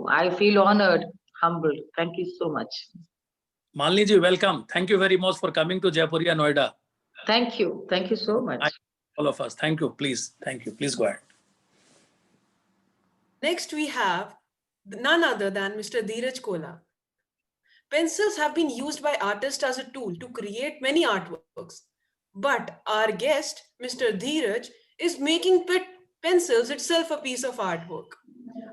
you. I feel honored, humbled. Thank you so much. Malini ji, welcome. Thank you very much for coming to Jaipuria, Noida. Thank you. Thank you so much. All of us. Thank you. Please. Thank you. Please go ahead. Next, we have none other than Mr. Dheeraj Kola. Pencils have been used by artists as a tool to create many artworks. But our guest, Mr. Dheeraj, is making pencils itself a piece of artwork.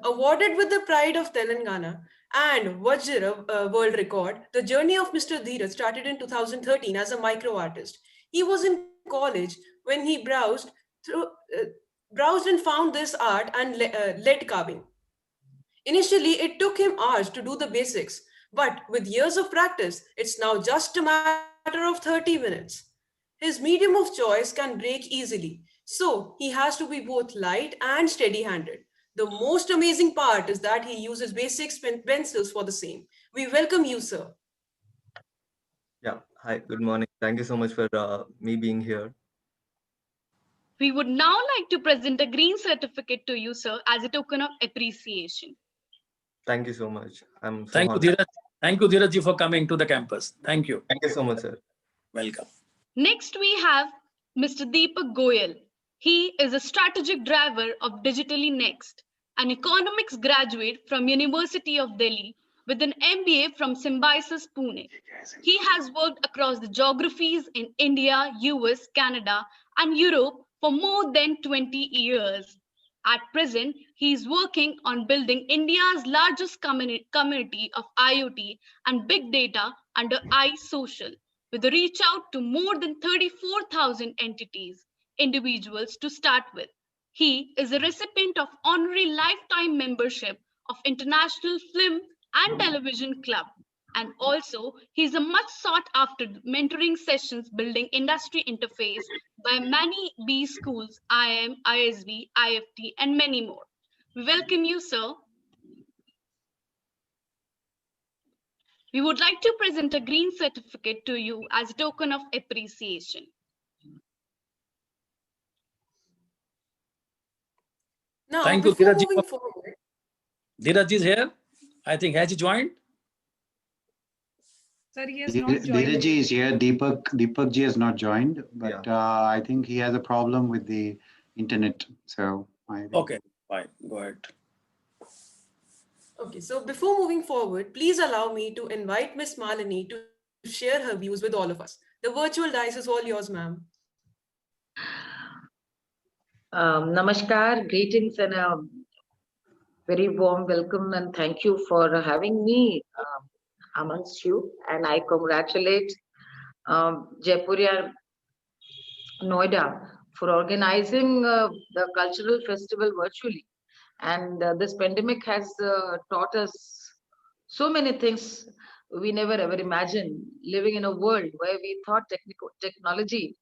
Awarded with the Pride of Telangana and Vajra World Record, the journey of Mr. Dheeraj started in 2013 as a micro artist. He was in college when he browsed and found this art and lead carving. Initially, it took him hours to do the basics, but with years of practice, it's now just a matter of 30 minutes. His medium of choice can break easily, so he has to be both light and steady-handed. The most amazing part is that he uses basic pencils for the same. We welcome you, sir. Yeah, hi, good morning. Thank you so much for me being here. We would now like to present a green certificate to you, sir, as a token of appreciation. Thank you so much. I'm so Thank you, honored. Dheeraj. Thank you, Dheeraj ji, for coming to the campus. Thank you. Thank you so much, sir. Welcome. Next, we have Mr. Deepak Goyal. He is a strategic driver of Digitally Next, an economics graduate from University of Delhi with an MBA from Symbiosis Pune. He has worked across the geographies in India, US, Canada, and Europe for more than 20 years. At present, he is working on building India's largest community of IoT and big data under iSocial, with a reach out to more than 34,000 entities, individuals to start with. He is a recipient of honorary lifetime membership of International Film and Television Club. And also, he's a much sought after mentoring sessions building industry interface by many B schools, IM, ISB, IFT, and many more. We welcome you, sir. We would like to present a green certificate to you as a token of appreciation. Now, Thank you, before Dheeraj ji. moving forward, Dheeraj is here. I think, has he joined? Sir, he has not joined. Dheeraj ji is here. Deepak ji has not joined, but Yeah. I think he has a problem with the internet. So Okay, fine. Go ahead. okay, so before moving forward, please allow me to invite Miss Malini to share her views with all of us. The virtual dice is all yours, ma'am. Namaskar, greetings and a very warm welcome and thank you for having me amongst you. And I congratulate Jaipuria Noida for organizing the cultural festival virtually. And this pandemic has taught us so many things we never ever imagined. Living in a world where we thought technology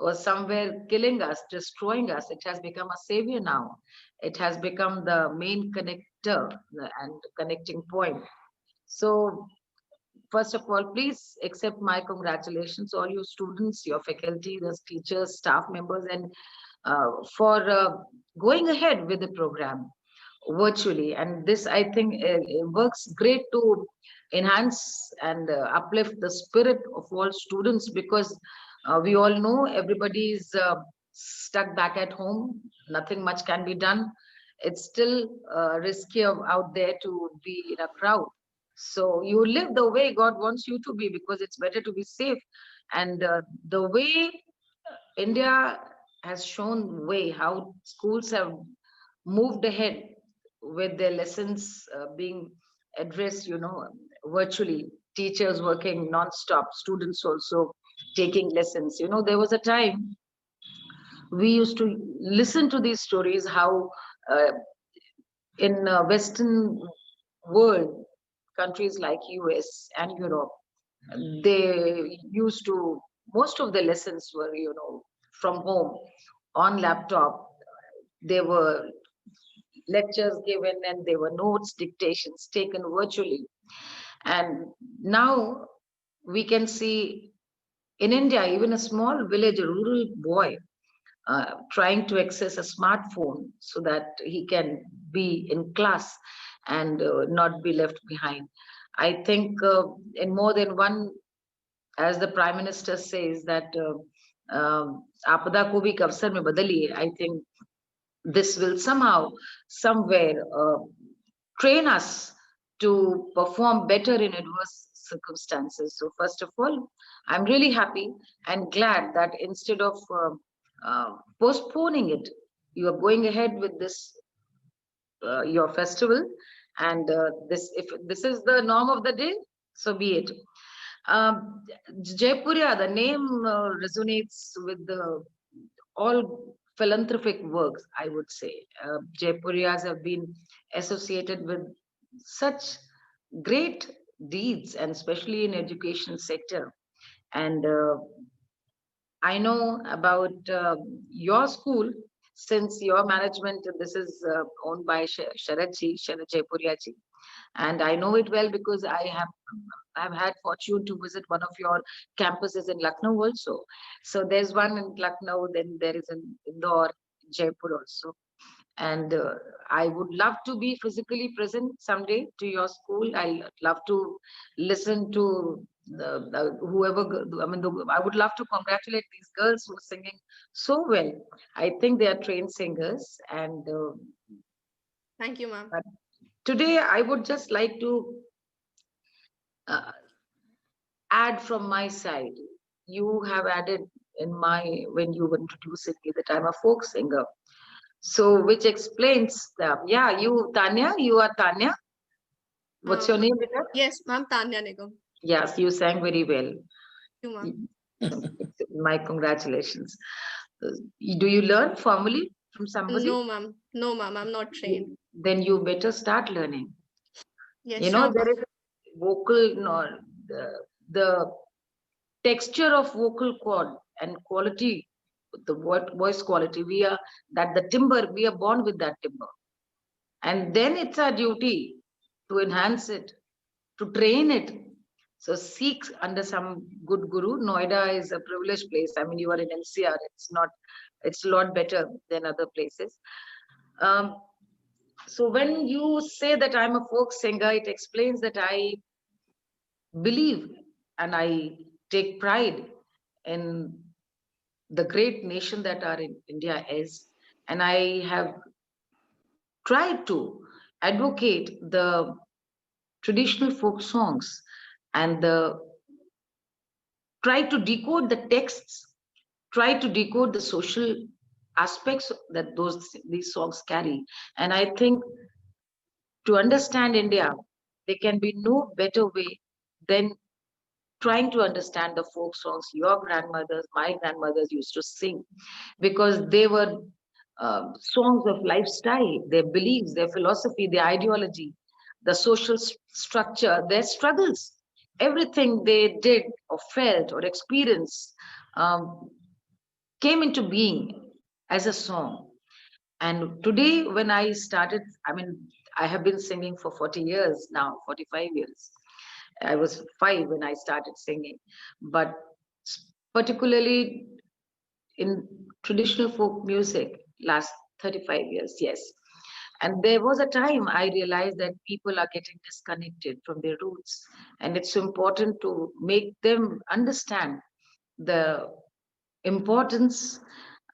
was somewhere killing us, destroying us, it has become a savior now. It has become the main connector and connecting point. So first of all, please accept my congratulations, all you students, your faculty, the teachers, staff members, and for going ahead with the program virtually. And this, I think, it works great to enhance and uplift the spirit of all students, because we all know everybody is stuck back at home. Nothing much can be done. It's still risky out there to be in a crowd. So you live the way God wants you to be, because it's better to be safe. And the way India has shown way how schools have moved ahead with their lessons being addressed, virtually, teachers working non-stop, students also taking lessons. There was a time we used to listen to these stories, how in Western world, countries like US and Europe, they used to, most of the lessons were, from home on laptop. There were lectures given and there were notes, dictations taken virtually. And now we can see in India, even a small village, a rural boy, trying to access a smartphone so that he can be in class. and not be left behind. I think in more than one, as the Prime Minister says, that आपदा को भी एक अवसर में बदलिए. I think this will somehow, somewhere train us to perform better in adverse circumstances. So first of all, I'm really happy and glad that instead of postponing it, you are going ahead with this, your festival. And if this is the norm of the day, so be it. Jaipuria, the name resonates with all philanthropic works, I would say. Jaipurias have been associated with such great deeds, and especially in education sector. And I know about your school, since your management, this is owned by Sharad Jaipuria ji. And I know it well because I've had fortune to visit one of your campuses in Lucknow also. So there's one in Lucknow, then there is in Indore, Jaipur also. And I would love to be physically present someday to your school. I love to listen to whoever, I would love to congratulate these girls who are singing so well. I think they are trained singers. And Thank you, ma'am. today I would just like to add from my side. You have added when you were introducing me that I'm a folk singer. So which explains that, yeah, you are Tanya. What's your name, Vita? Yes, ma'am, Tanya Nigam. Yes, you sang very well. Thank you, ma'am. My congratulations. Do you learn formally from somebody? No, ma'am. No, ma'am, I'm not trained. Then you better start learning. Yes, You know, sure, there ma'am. is vocal, no, the texture of vocal cord and quality, the voice quality, we are born with that timber. And then it's our duty to enhance it, to train it. So seek under some good guru. Noida is a privileged place. I mean, you are in NCR. It's a lot better than other places. So when you say that I'm a folk singer, it explains that I believe and I take pride in the great nation that our India is. And I have tried to advocate the traditional folk songs and try to decode the texts, try to decode the social aspects that these songs carry. And I think to understand India, there can be no better way than trying to understand the folk songs your grandmothers, my grandmothers used to sing, because they were songs of lifestyle, their beliefs, their philosophy, their ideology, the social structure, their struggles, everything they did or felt or experienced came into being as a song. And today when I started, I have been singing for 40 years now, 45 years. I was 5 when I started singing, but particularly in traditional folk music, last 35 years, yes. And there was a time I realized that people are getting disconnected from their roots. And it's important to make them understand the importance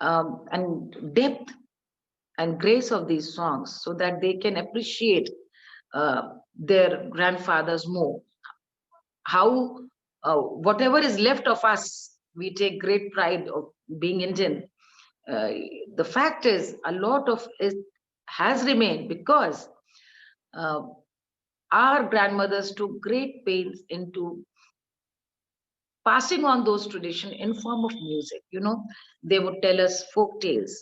and depth and grace of these songs so that they can appreciate their grandfathers more. How whatever is left of us, we take great pride of being Indian. The fact is, a lot of it has remained because our grandmothers took great pains into passing on those traditions in form of music. You know, they would tell us folk tales.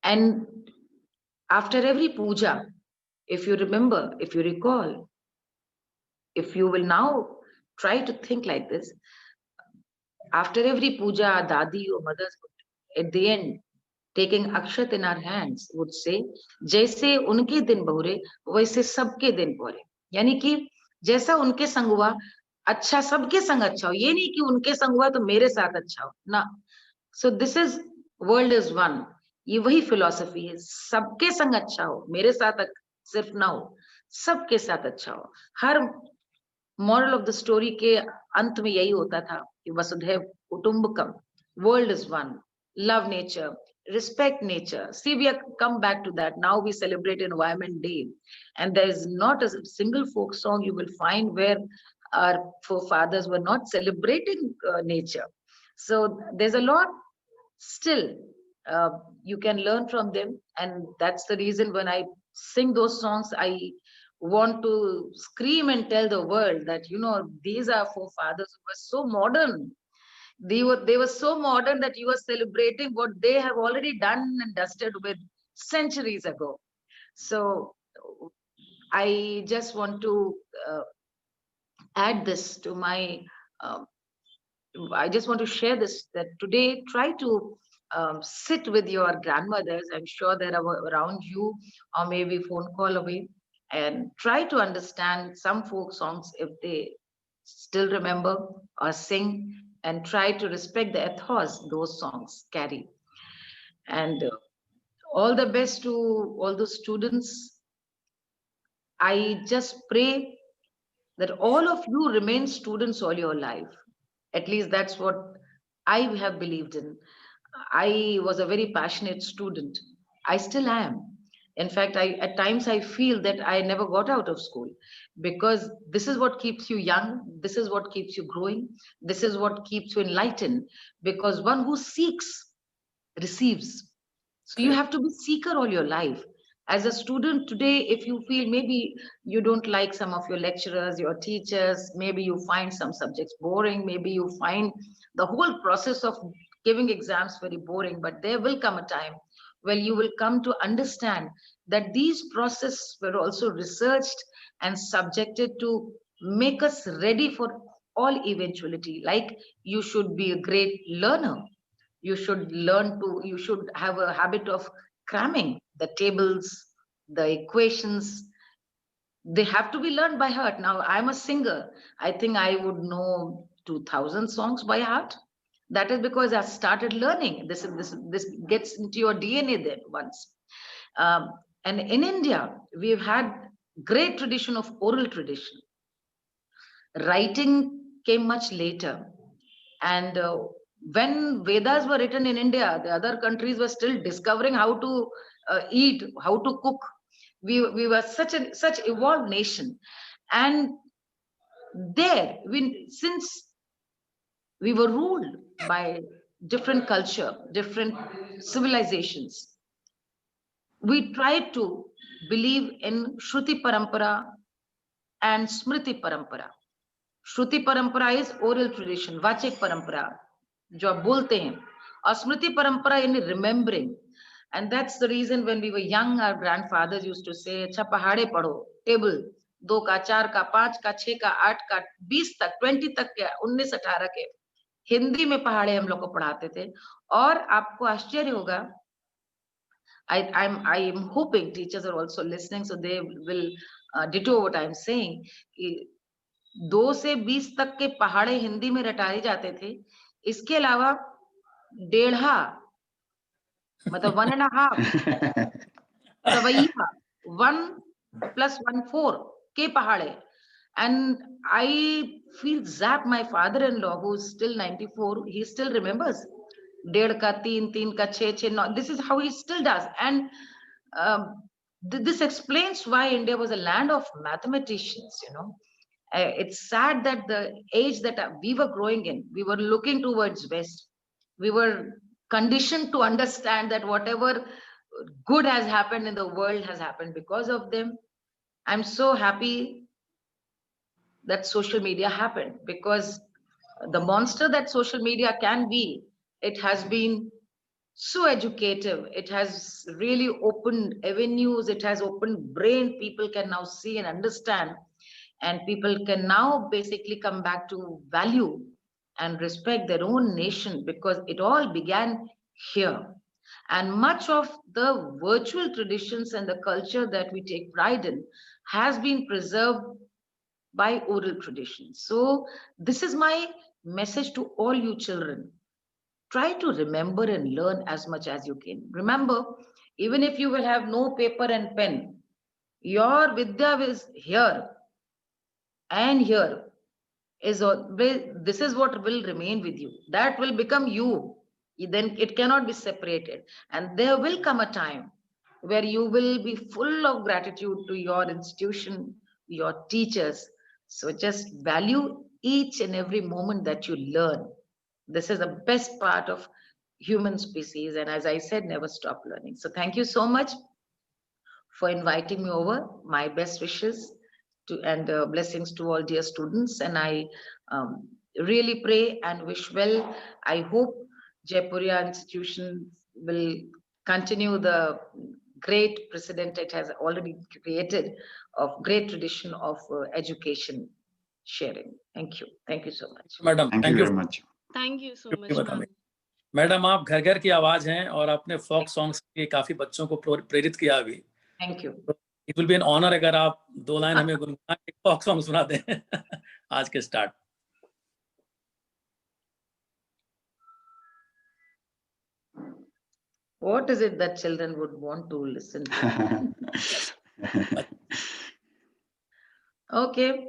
And after every puja, if you remember, if you recall, if you will now try to think like this, after every puja, our dadi or mothers would, at the end, taking akshat in our hands, would say, "Jaise unke din bahre, waise sabke din bahre." Yani ki, jaisa unke sang hua, अच्छा सबके संग अच्छा हो, ये नहीं कि उनके संग हुआ तो मेरे साथ अच्छा हो ना. So this is world is one. ये वही philosophy है, सबके संग अच्छा हो, मेरे साथ सिर्फ ना हो, सबके साथ अच्छा हो। हर moral of the story के अंत में यही होता था कि वसुधैव कुटुंबकम, world is one, love nature, respect nature. See, we have come back to that. Now we celebrate Environment Day, and there is not a single folk song you will find where our forefathers were not celebrating nature. So there's a lot still you can learn from them, and that's the reason when I sing those songs, I want to scream and tell the world that, you know, these are forefathers who were so modern. They were so modern that you are celebrating what they have already done and dusted with centuries ago. So I just want to add this to my I just want to share this, that today try to sit with your grandmothers. I'm sure they're around you, or maybe phone call away, and try to understand some folk songs if they still remember or sing, and try to respect the ethos those songs carry. And all the best to all the students. I just pray that all of you remain students all your life. At least that's what I have believed in. I was a very passionate student. I still am. In fact, at times I feel that I never got out of school, because this is what keeps you young. This is what keeps you growing. This is what keeps you enlightened, because one who seeks receives. So you have to be seeker all your life. As a student today, if you feel maybe you don't like some of your lecturers, your teachers, maybe you find some subjects boring, maybe you find the whole process of giving exams very boring, but there will come a time when you will come to understand that these processes were also researched and subjected to make us ready for all eventuality. Like, you should be a great learner. You should you should have a habit of cramming the tables, the equations. They have to be learned by heart. Now, I'm a singer. I think I would know 2,000 songs by heart. That is because I started learning. This gets into your DNA then once. And in India, we've had great tradition of oral tradition. Writing came much later. And when Vedas were written in India, the other countries were still discovering how to eat, how to cook. We were such evolved nation, and there, since we were ruled by different culture, different civilizations, we tried to believe in Shruti Parampara and Smriti Parampara. Shruti Parampara is oral tradition, Vachik Parampara, जो आप बोलते हैं, और Smriti Parampara in remembering. And that's the reason when we were young, our grandfathers used to say, अच्छा पहाड़े पढ़ो, table, 2 का, 4 का, 5 का, 6 का, 8 का, 20 तक, 20 तक के, 19, 18 के, हिंदी में पहाड़े हम लोग को पढ़ाते थे. और आपको आश्चर्य होगा, I am hoping teachers are also listening, so they will ditto what I'm saying. 2 से 20 तक के पहाड़े हिंदी में रटाए जाते थे. इसके अलावा 1.5 मतलब 1.5 सवैया 1 + 1/4 के पहाड़े. And I feel zapped. My father-in-law, who's still 94, he still remembers 1.5 का 3, 3 का 6, 6, 9. This is how he still does. And this explains why India was a land of mathematicians, you know. It's sad that the age that we were growing in, we were looking towards West. We were conditioned to understand that whatever good has happened in the world has happened because of them. I'm so happy that social media happened, because the monster that social media can be, it has been so educative. It has really opened avenues. It has opened brain. People can now see and understand. And people can now basically come back to value and respect their own nation, because it all began here. And much of the virtual traditions and the culture that we take pride in has been preserved by oral traditions. So this is my message to all you children. Try to remember and learn as much as you can. Remember, even if you will have no paper and pen, Your Vidya is here and here is this is what will remain with you. That will become you. Then it cannot be separated. And there will come a time where you will be full of gratitude to your institution, your teachers. So just value each and every moment that you learn. This is the best part of human species. And as I said, never stop learning. So thank you so much for inviting me over. My best wishes to and blessings to all dear students. And I really pray and wish well. I hope Jaipuria institution will continue the great precedent it has already created of great tradition of education sharing. Thank you. Thank you so much. Madam, Thank you very much. Thank you so Thank much, you, madam. ma'am. Madam, आप घर घर की आवाज हैं और आपने folk songs के काफी बच्चों को प्रेरित किया अभी. Thank you. It will be an honour अगर आप 2 लाइन हमें गुनगुना के फोक सॉन्ग सुना दें आज के start. What is it that children would want to listen to? Okay.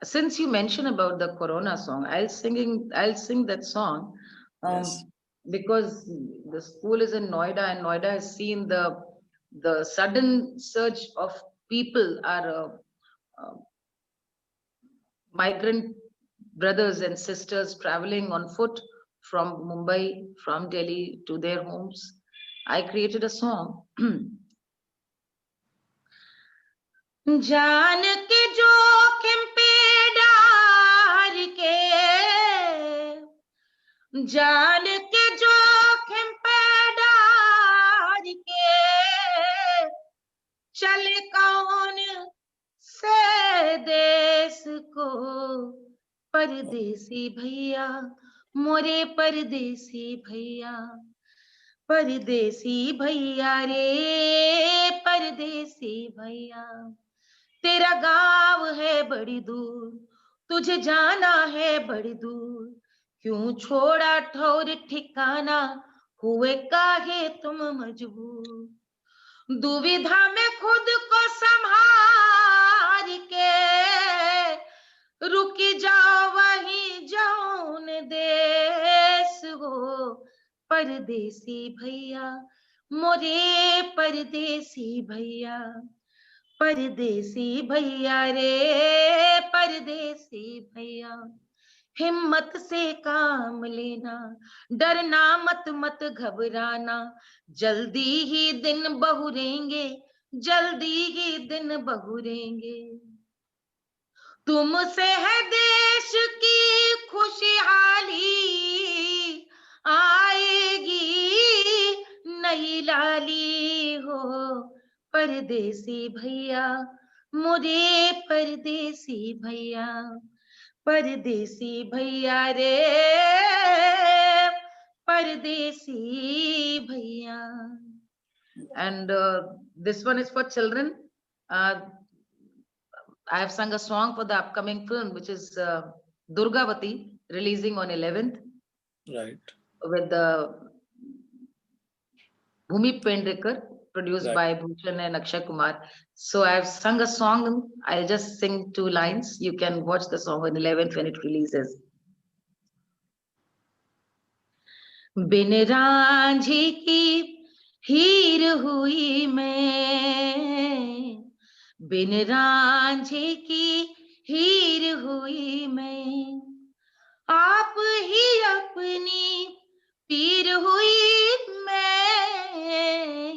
Since you mentioned about the Corona song, I'll sing that song. Yes. Because the school is in Noida and Noida has seen the sudden surge of people, are migrant brothers and sisters traveling on foot from Mumbai, from Delhi to their homes. I created a song. जान के जोखिम पे डार के, जान के जोखिम पे डार के, चल कौन से देश को, परदेसी भैया मोरे परदेसी भैया, परदेसी भैया रे परदेसी भैया, तेरा गाँव है बड़ी दूर, तुझे जाना है बड़ी दूर, क्यों छोड़ा ठौर ठिकाना, हुए काहे तुम मजबूर, दुविधा में खुद को संभाल के, रुकी जाओ वहीं जौन देश हो, परदेसी भैया मोरे परदेसी भैया, परदेसी भैया रे परदेसी भैया, हिम्मत से काम लेना, डरना मत घबराना, जल्दी ही दिन बहुरेंगे, जल्दी ही दिन बहुरेंगे, तुमसे है देश की खुशहाली, आएगी नई लाली हो, परदेसी भैया मोरे परदेसी भैया, परदेसी भैया रे परदेसी भैया. And this one is for children. I have sung a song for the upcoming film, which is Durgavati, releasing on 11th. Right. With the Bhumi Pendrikar, produced by Bhushan and Akshay Kumar. So I've sung a song. I'll just sing 2 lines. You can watch the song on 11th when it releases. बिन रांझी की हीर हुई मैं, बिन रांझी की हीर हुई मैं, आप ही अपनी पीर हुई मैं,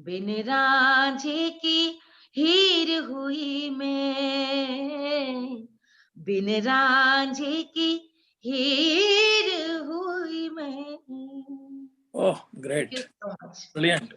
बिन रांझी की हीर हुई मैं, बिन रांझी की हीर हुई मैं. Oh, great. Thank you so much. Brilliant.